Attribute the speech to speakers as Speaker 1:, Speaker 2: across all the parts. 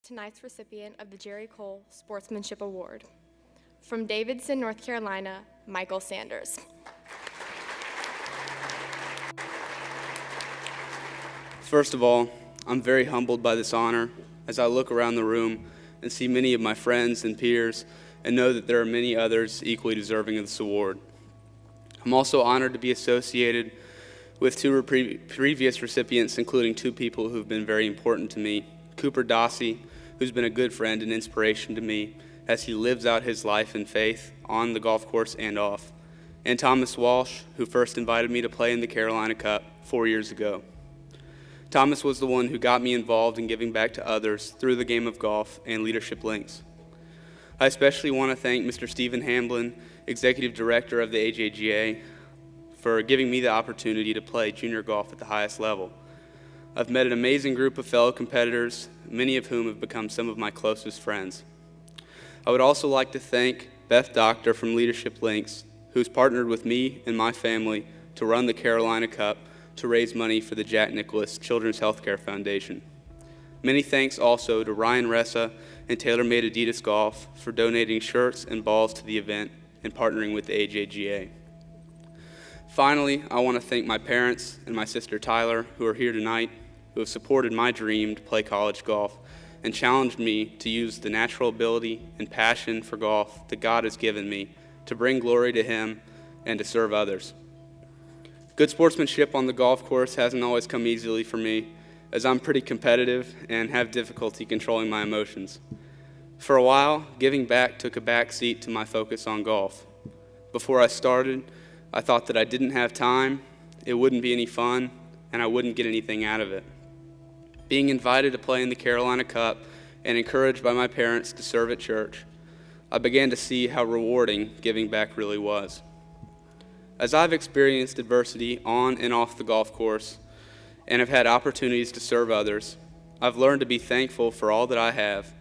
Speaker 1: tonight's recipient of the Jerry Cole Sportsmanship Award. From Davidson, North Carolina, Michael Sanders.
Speaker 2: First of all, I'm very humbled by this honor as I look around the room and see many of my friends and peers and know that there are many others equally deserving of this award. I'm also honored to be associated with two previous recipients, including two people who've been very important to me. Cooper Dossie, who's been a good friend and inspiration to me as he lives out his life in faith on the golf course and off. And Thomas Walsh, who first invited me to play in the Carolina Cup 4 years ago. Thomas was the one who got me involved in giving back to others through the game of golf and Leadership Links. I especially want to thank Mr. Stephen Hamblin, Executive Director of the AJGA, for giving me the opportunity to play junior golf at the highest level. I've met an amazing group of fellow competitors, many of whom have become some of my closest friends. I would also like to thank Beth Doctor from Leadership Links, who's partnered with me and my family to run the Carolina Cup to raise money for the Jack Nicklaus Children's Healthcare Foundation. Many thanks also to Ryan Ressa and TaylorMade Adidas Golf for donating shirts and balls to the event and partnering with the AJGA. Finally, I want to thank my parents and my sister Tyler, who are here tonight, who have supported my dream to play college golf and challenged me to use the natural ability and passion for golf that God has given me to bring glory to Him and to serve others. Good sportsmanship on the golf course hasn't always come easily for me, as I'm pretty competitive and have difficulty controlling my emotions. For a while, giving back took a back seat to my focus on golf. Before I started, I thought that I didn't have time, it wouldn't be any fun, and I wouldn't get anything out of it. Being invited to play in the Carolina Cup and encouraged by my parents to serve at church, I began to see how rewarding giving back really was. As I've experienced adversity on and off the golf course and have had opportunities to serve others, I've learned to be thankful for all that I have,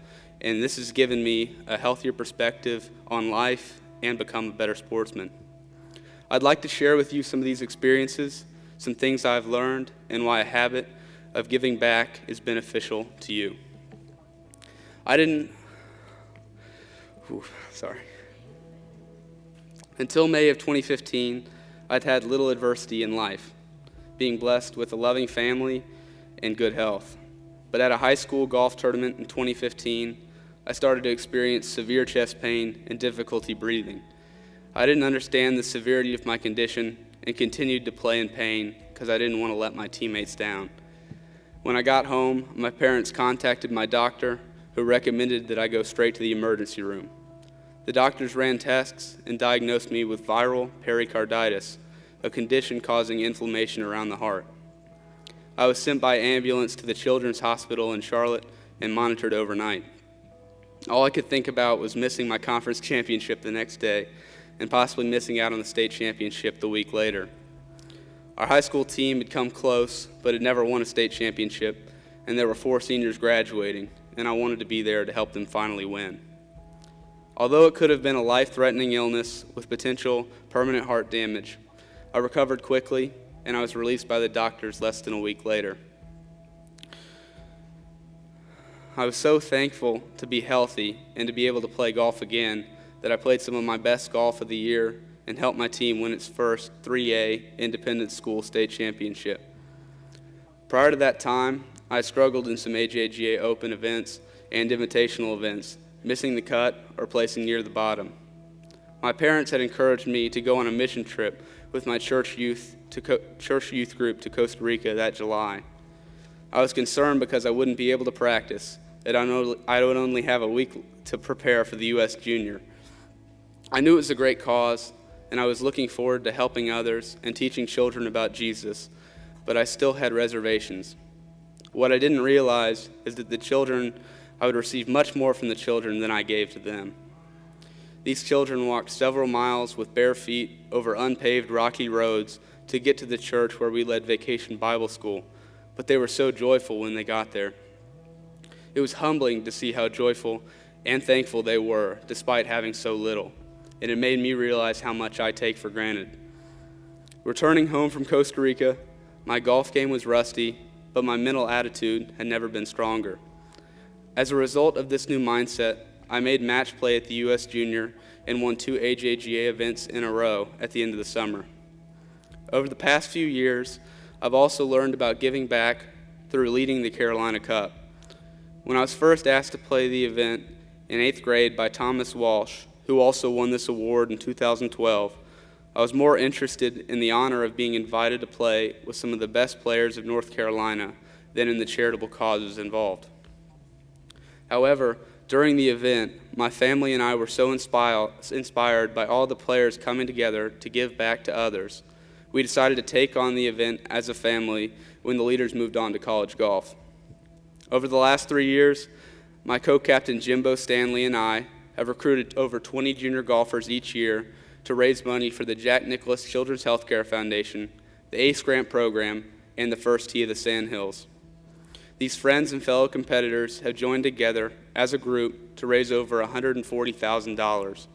Speaker 2: and this has given me a healthier perspective on life and become a better sportsman. I'd like to share with you some of these experiences, some things I've learned, and why a habit of giving back is beneficial to you. Until May of 2015, I'd had little adversity in life, being blessed with a loving family and good health. But at a high school golf tournament in 2015, I started to experience severe chest pain and difficulty breathing. I didn't understand the severity of my condition and continued to play in pain because I didn't want to let my teammates down. When I got home, my parents contacted my doctor, who recommended that I go straight to the emergency room. The doctors ran tests and diagnosed me with viral pericarditis, a condition causing inflammation around the heart. I was sent by ambulance to the Children's Hospital in Charlotte and monitored overnight. All I could think about was missing my conference championship the next day and possibly missing out on the state championship the week later. Our high school team had come close, but had never won a state championship, and there were 4 seniors graduating, and I wanted to be there to help them finally win. Although it could have been a life-threatening illness with potential permanent heart damage, I recovered quickly, and I was released by the doctors less than a week later. I was so thankful to be healthy and to be able to play golf again that I played some of my best golf of the year and helped my team win its first 3A independent school state championship. Prior to that time, I struggled in some AJGA Open events and invitational events, missing the cut or placing near the bottom. My parents had encouraged me to go on a mission trip with my church youth group to Costa Rica that July. I was concerned because I wouldn't be able to practice, that I would only have a week to prepare for the U.S. Junior. I knew it was a great cause, and I was looking forward to helping others and teaching children about Jesus, but I still had reservations. What I didn't realize is that I would receive much more from the children than I gave to them. These children walked several miles with bare feet over unpaved rocky roads to get to the church where we led Vacation Bible School, but they were so joyful when they got there. It was humbling to see how joyful and thankful they were, despite having so little, and it made me realize how much I take for granted. Returning home from Costa Rica, my golf game was rusty, but my mental attitude had never been stronger. As a result of this new mindset, I made match play at the U.S. Junior and won 2 AJGA events in a row at the end of the summer. Over the past few years, I've also learned about giving back through leading the Carolina Cup. When I was first asked to play the event in 8th grade by Thomas Walsh, who also won this award in 2012, I was more interested in the honor of being invited to play with some of the best players of North Carolina than in the charitable causes involved. However, during the event, my family and I were so inspired by all the players coming together to give back to others, we decided to take on the event as a family when the leaders moved on to college golf. Over the last 3 years, my co-captain Jimbo Stanley and I have recruited over 20 junior golfers each year to raise money for the Jack Nicklaus Children's Healthcare Foundation, the ACE Grant Program, and the First Tee of the Sand Hills. These friends and fellow competitors have joined together as a group to raise over $140,000.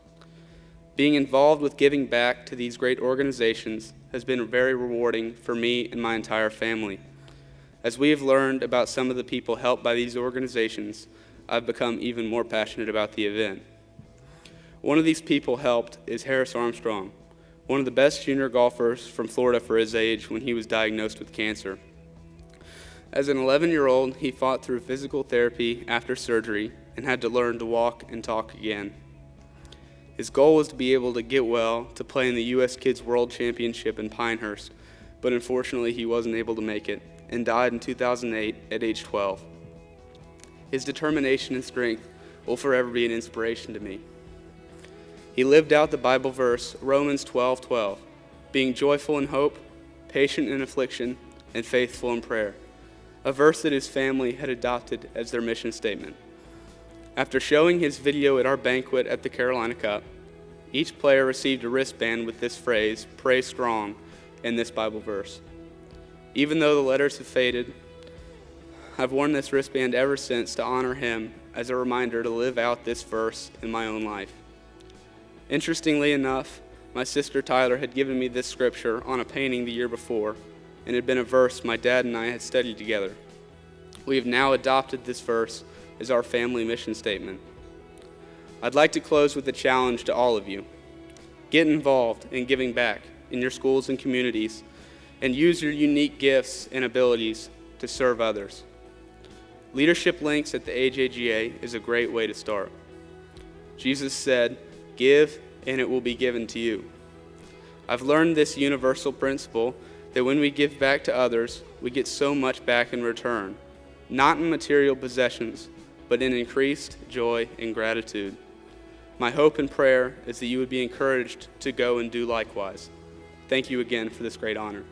Speaker 2: Being involved with giving back to these great organizations has been very rewarding for me and my entire family. As we have learned about some of the people helped by these organizations, I've become even more passionate about the event. One of these people helped is Harris Armstrong, one of the best junior golfers from Florida for his age when he was diagnosed with cancer. As an 11-year-old, he fought through physical therapy after surgery and had to learn to walk and talk again. His goal was to be able to get well to play in the U.S. Kids World Championship in Pinehurst, but unfortunately he wasn't able to make it and died in 2008 at age 12. His determination and strength will forever be an inspiration to me. He lived out the Bible verse, Romans 12:12, being joyful in hope, patient in affliction, and faithful in prayer, a verse that his family had adopted as their mission statement. After showing his video at our banquet at the Carolina Cup, each player received a wristband with this phrase, "Pray strong," and this Bible verse. Even though the letters have faded, I've worn this wristband ever since to honor him as a reminder to live out this verse in my own life. Interestingly enough, my sister Tyler had given me this scripture on a painting the year before, and it had been a verse my dad and I had studied together. We have now adopted this verse as our family mission statement. I'd like to close with a challenge to all of you. Get involved in giving back in your schools and communities, and use your unique gifts and abilities to serve others. Leadership Links at the AJGA is a great way to start. Jesus said, "Give, and it will be given to you." I've learned this universal principle that when we give back to others, we get so much back in return, not in material possessions, but in increased joy and gratitude. My hope and prayer is that you would be encouraged to go and do likewise. Thank you again for this great honor.